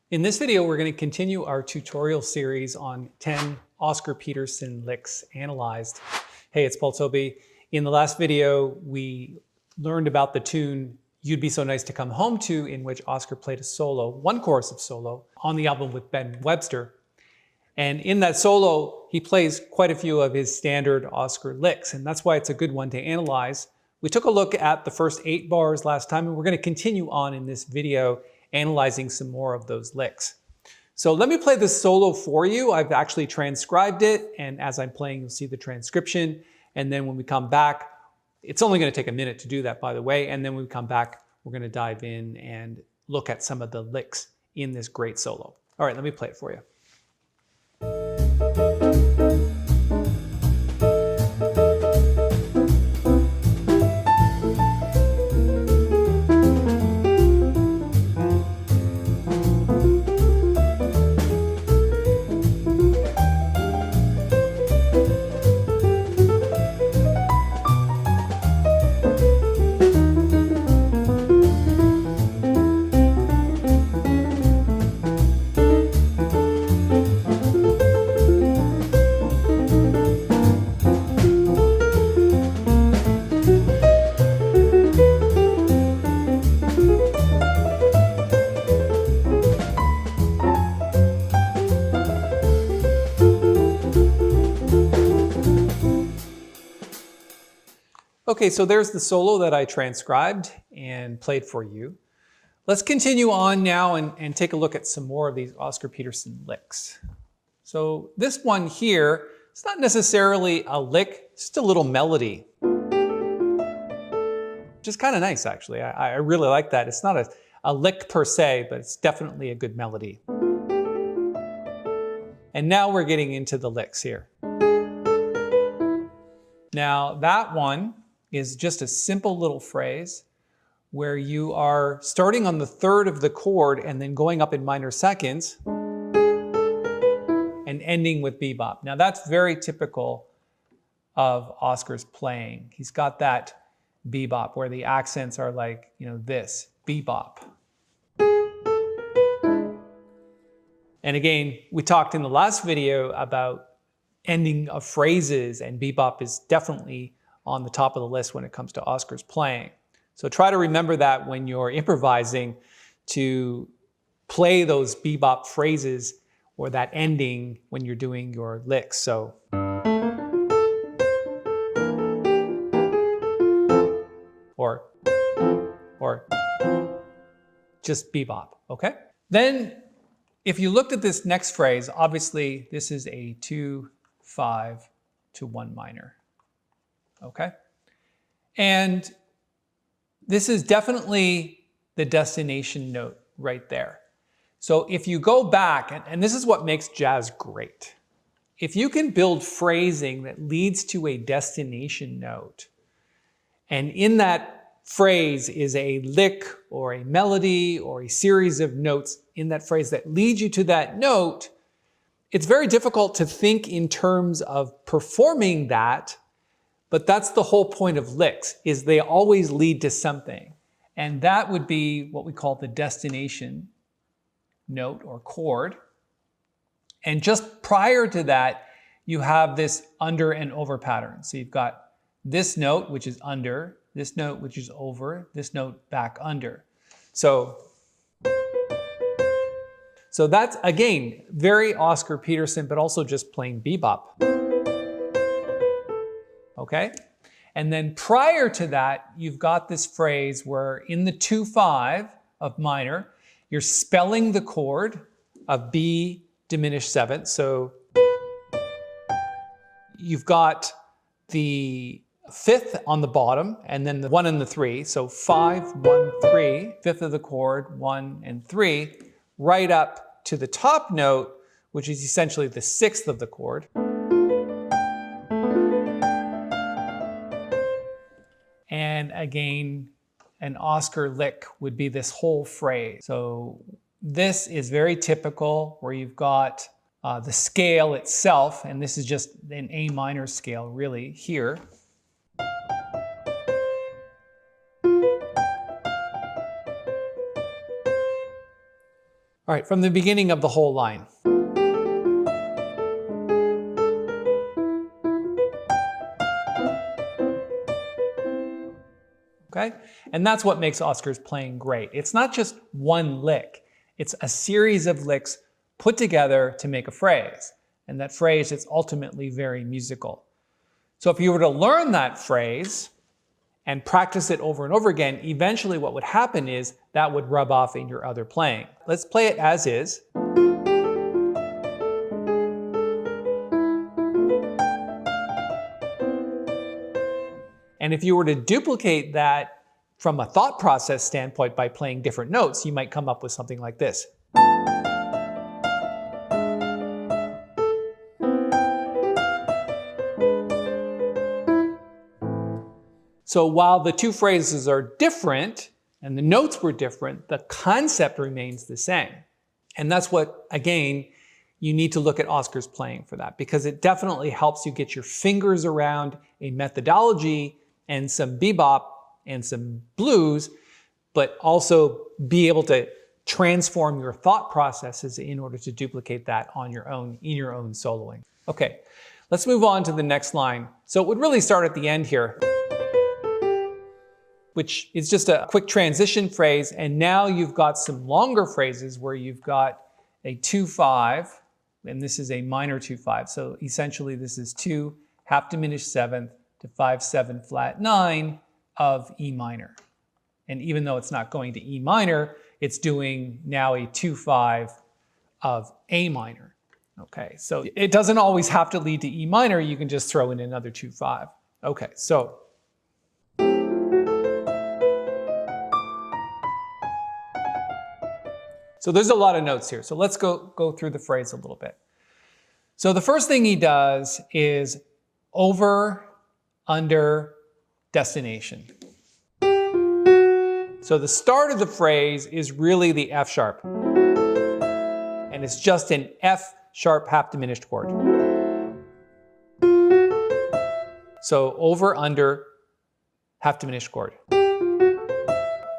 In this video, we're going to continue our tutorial series on 10 Oscar Peterson licks analyzed. Hey, it's Tobey. In the last video, we learned about the tune You'd Be So Nice to Come Home To, in which Oscar played a solo, one chorus of solo, on the album with Ben Webster. And in that solo, he plays quite a few of his standard Oscar licks, and that's why it's a good one to analyze. We took a look at the first 8 bars last time, and we're going to continue on in this video analyzing some more of those licks. So let me play this solo for you. I've actually transcribed it, and as I'm playing, you'll see the transcription. And then when we come back, it's only going to take a minute to do that, by the way. And then when we come back, we're going to dive in and look at some of the licks in this great solo. All right, let me play it for you. Okay, so there's the solo that I transcribed and played for you. Let's continue on now and take a look at some more of these Oscar Peterson licks. So this one here, it's not necessarily a lick, it's just a little melody. Which is kind of nice, actually. I really like that. It's not a lick per se, but it's definitely a good melody. And now we're getting into the licks here. Now that one is just a simple little phrase where you are starting on the 3rd of the chord and then going up in minor seconds and ending with bebop. Now that's very typical of Oscar's playing. He's got that bebop where the accents are like, this, bebop. And again, we talked in the last video about ending of phrases, and bebop is definitely on the top of the list when it comes to Oscar's playing. So try to remember that when you're improvising, to play those bebop phrases or that ending when you're doing your licks. So or just bebop, okay? Then if you looked at this next phrase, obviously this is a 2-5 to 1 minor. Okay? And this is definitely the destination note right there. So if you go back, and this is what makes jazz great. If you can build phrasing that leads to a destination note, and in that phrase is a lick or a melody or a series of notes in that phrase that lead you to that note, it's very difficult to think in terms of performing that. But that's the whole point of licks, is they always lead to something. And that would be what we call the destination note or chord. And just prior to that, you have this under and over pattern. So you've got this note, which is under, this note, which is over, this note back under. So that's, again, very Oscar Peterson, but also just plain bebop. Okay? And then prior to that, you've got this phrase where in the 2-5 of minor, you're spelling the chord of B diminished 7th. So you've got the 5th on the bottom and then the 1 and the 3. So 5, 1, 3, 5th of the chord, 1 and 3, right up to the top note, which is essentially the 6th of the chord. And again, an Oscar lick would be this whole phrase. So this is very typical where you've got the scale itself, and this is just an A minor scale really here. All right, from the beginning of the whole line. Okay? And that's what makes Oscar's playing great. It's not just one lick. It's a series of licks put together to make a phrase. And that phrase is ultimately very musical. So if you were to learn that phrase and practice it over and over again, eventually what would happen is that would rub off in your other playing. Let's play it as is. And if you were to duplicate that from a thought process standpoint by playing different notes, you might come up with something like this. So while the two phrases are different and the notes were different, the concept remains the same. And that's what, again, you need to look at Oscar's playing for that, because it definitely helps you get your fingers around a methodology and some bebop and some blues, but also be able to transform your thought processes in order to duplicate that on your own, in your own soloing. Okay, let's move on to the next line. So it would really start at the end here, which is just a quick transition phrase. And now you've got some longer phrases where you've got a 2-5, and this is a minor 2-5. So essentially this is 2 half diminished seventh to 5-7 flat 9 of E minor. And even though it's not going to E minor, it's doing now a 2-5 of A minor. Okay, so it doesn't always have to lead to E minor. You can just throw in another 2-5. Okay, so there's a lot of notes here. So let's go through the phrase a little bit. So the first thing he does is over, under, destination. So the start of the phrase is really the F sharp. And it's just an F sharp half diminished chord. So over, under, half diminished chord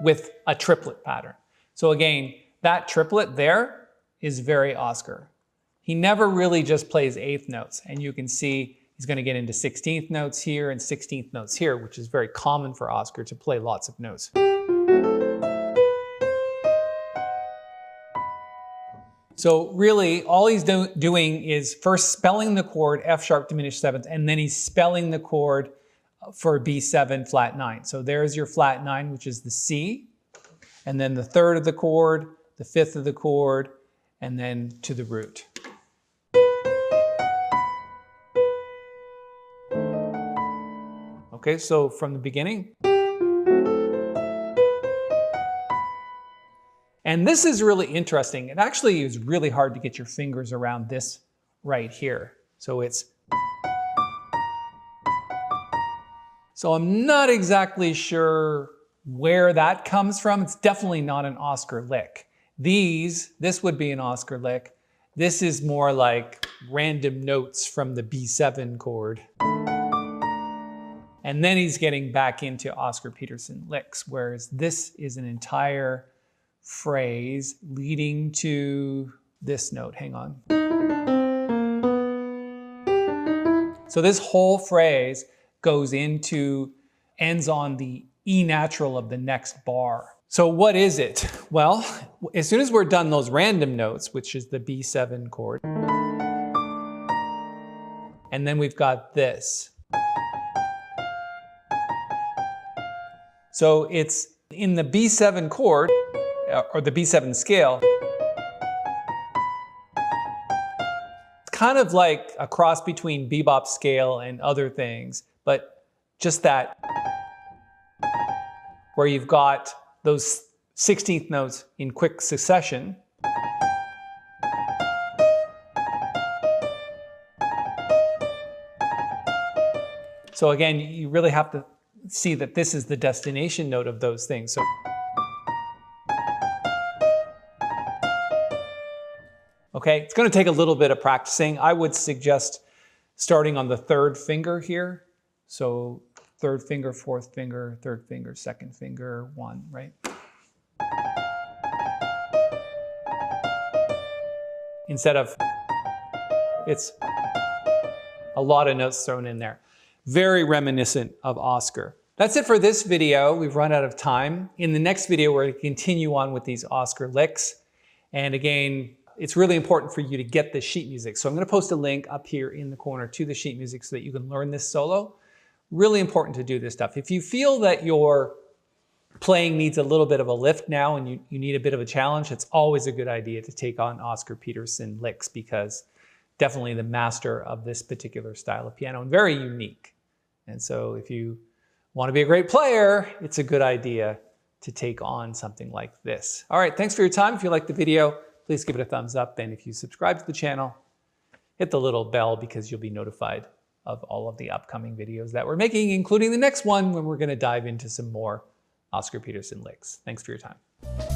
with a triplet pattern. So again, that triplet there is very Oscar. He never really just plays eighth notes, and you can see he's going to get into 16th notes here and 16th notes here, which is very common for Oscar to play lots of notes. So really, all he's doing is first spelling the chord F sharp diminished seventh, and then he's spelling the chord for B7 flat 9. So there's your flat 9, which is the C, and then the third of the chord, the fifth of the chord, and then to the root. Okay, so from the beginning. And this is really interesting. It actually is really hard to get your fingers around this right here. So I'm not exactly sure where that comes from. It's definitely not an Oscar lick. This would be an Oscar lick. This is more like random notes from the B7 chord. And then he's getting back into Oscar Peterson licks, whereas this is an entire phrase leading to this note. Hang on. So this whole phrase ends on the E natural of the next bar. So what is it? Well, as soon as we're done those random notes, which is the B7 chord, and then we've got this. So it's in the B7 chord, or the B7 scale. It's kind of like a cross between bebop scale and other things, but just that, where you've got those 16th notes in quick succession. So again, you really have to see that this is the destination note of those things. So okay, it's going to take a little bit of practicing. I would suggest starting on the third finger here. So third finger, fourth finger, third finger, second finger, 1, right? instead of, it's a lot of notes thrown in there. Very reminiscent of Oscar. That's it for this video. We've run out of time. In the next video, we're going to continue on with these Oscar licks. And again, it's really important for you to get the sheet music. So I'm going to post a link up here in the corner to the sheet music so that you can learn this solo. Really important to do this stuff. If you feel that your playing needs a little bit of a lift now and you need a bit of a challenge, it's always a good idea to take on Oscar Peterson licks, because definitely the master of this particular style of piano and very unique. And so if you want to be a great player, it's a good idea to take on something like this. All right, thanks for your time. If you liked the video, please give it a thumbs up. And if you subscribe to the channel, hit the little bell because you'll be notified of all of the upcoming videos that we're making, including the next one when we're going to dive into some more Oscar Peterson licks. Thanks for your time.